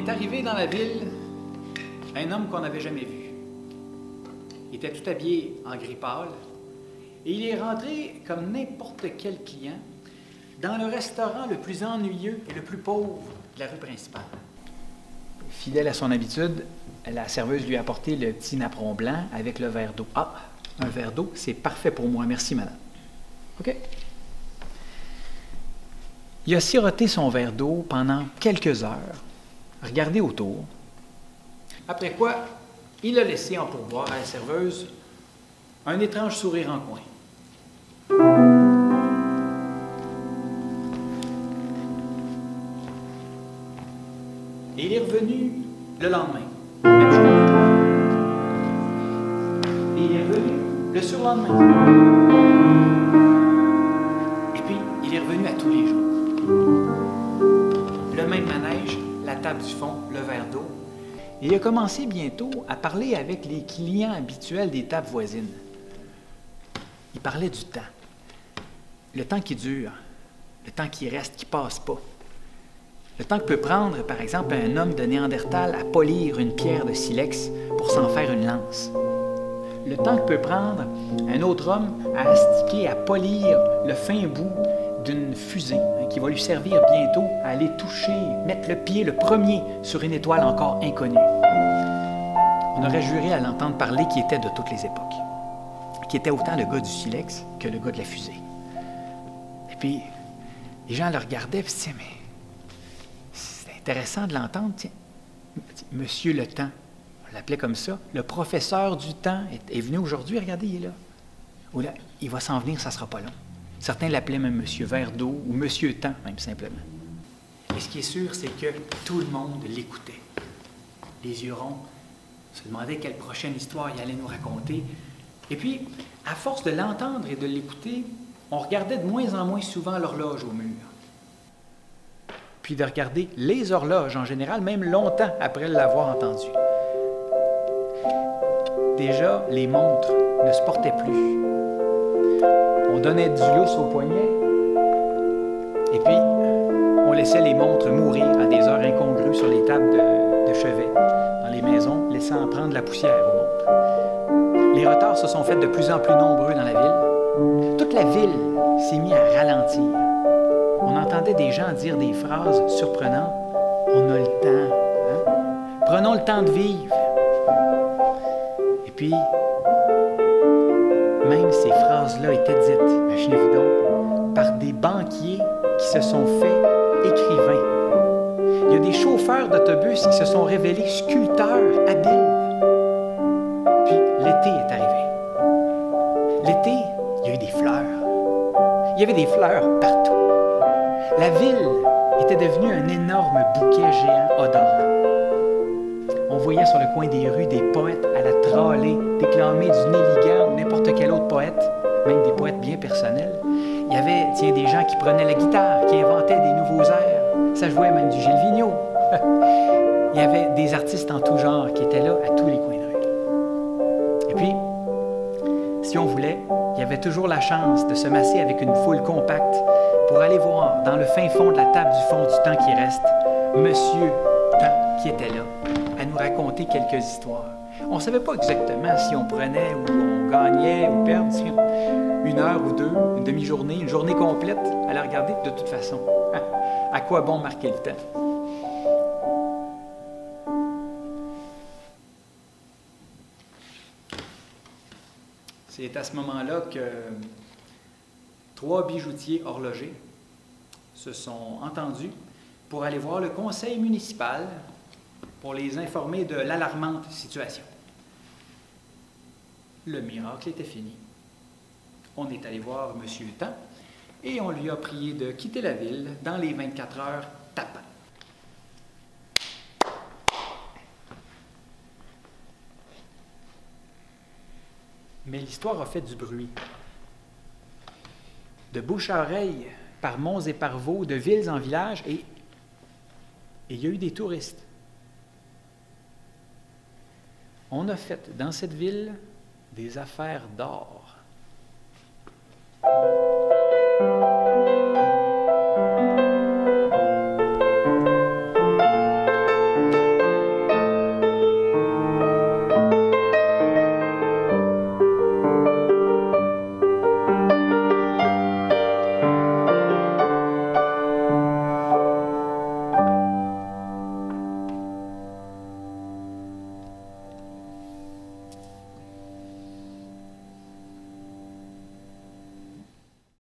est arrivé dans la ville un homme qu'on n'avait jamais vu. Il était tout habillé en gris pâle et il est rentré comme n'importe quel client dans le restaurant le plus ennuyeux et le plus pauvre de la rue principale. Fidèle à son habitude, la serveuse lui a apporté le petit napperon blanc avec le verre d'eau. Ah, un verre d'eau, c'est parfait pour moi. Merci, madame. OK. Il a siroté son verre d'eau pendant quelques heures, regardé autour. Après quoi, il a laissé en pourboire à la serveuse un étrange sourire en coin. Et il est revenu le lendemain. Même chose. Et il est revenu le surlendemain. Et puis, il est revenu à tous les jours. Le même manège, la table du fond, le verre d'eau. Et il a commencé bientôt à parler avec les clients habituels des tables voisines. Il parlait du temps. Le temps qui dure, le temps qui reste, qui passe pas. Le temps que peut prendre, par exemple, un homme de Néandertal à polir une pierre de silex pour s'en faire une lance. Le temps que peut prendre un autre homme à astiquer, à polir le fin bout d'une fusée qui va lui servir bientôt à aller toucher, mettre le pied, le premier, sur une étoile encore inconnue. On aurait juré à l'entendre parler qu'il était de toutes les époques, qu'il était autant le gars du silex que le gars de la fusée. Et puis, les gens le regardaient et se disaient, mais c'est intéressant de l'entendre, tiens. Monsieur le temps, on l'appelait comme ça, le professeur du temps est venu aujourd'hui, regardez, il est là. Ou là, il va s'en venir, ça ne sera pas long. Certains l'appelaient même Monsieur Verre d'eau ou Monsieur Temps, même simplement. Et ce qui est sûr, c'est que tout le monde l'écoutait. Les yeux ronds se demandaient quelle prochaine histoire il allait nous raconter. Et puis, à force de l'entendre et de l'écouter, on regardait de moins en moins souvent l'horloge au mur. Puis de regarder les horloges en général, même longtemps après l'avoir entendu. Déjà, les montres ne se portaient plus. On donnait du lousse au poignet, et puis on laissait les montres mourir à des heures incongrues sur les tables de chevet dans les maisons, laissant prendre la poussière aux montres. Les retards se sont faits de plus en plus nombreux dans la ville. Toute la ville s'est mise à ralentir. On entendait des gens dire des phrases surprenantes. « On a le temps. Hein? Prenons le temps de vivre. » Et puis, même ces phrases-là étaient dites, imaginez-vous donc, par des banquiers qui se sont faits écrivains. Il y a des chauffeurs d'autobus qui se sont révélés sculpteurs habiles. Puis l'été est arrivé. L'été, il y a eu des fleurs. Il y avait des fleurs partout. La ville était devenue un énorme bouquet géant odorant. On voyait sur le coin des rues des poètes à la tralée déclamer du Nelligan ou n'importe quel autre poète, même des poètes bien personnels. Il y avait, tiens, des gens qui prenaient la guitare, qui inventaient des nouveaux airs. Ça jouait même du Gilles Vigneault. Il y avait des artistes en tout genre qui étaient là à tous les coins de rue. Et puis, si on voulait, il y avait toujours la chance de se masser avec une foule compacte pour aller voir dans le fin fond de la table du fond du temps qui reste, Monsieur Temps qui était là, à nous raconter quelques histoires. On ne savait pas exactement si on prenait ou on gagnait ou perdait une heure ou deux, une demi-journée, une journée complète à la regarder de toute façon. À quoi bon marquer le temps? C'est à ce moment-là que 3 bijoutiers horlogers se sont entendus pour aller voir le conseil municipal pour les informer de l'alarmante situation. Le miracle était fini. On est allé voir M. Temps et on lui a prié de quitter la ville dans les 24 heures tapant. Mais l'histoire a fait du bruit. De bouche à oreille, par monts et par vaux, de villes en villages, et il y a eu des touristes. On a fait dans cette ville des affaires d'or.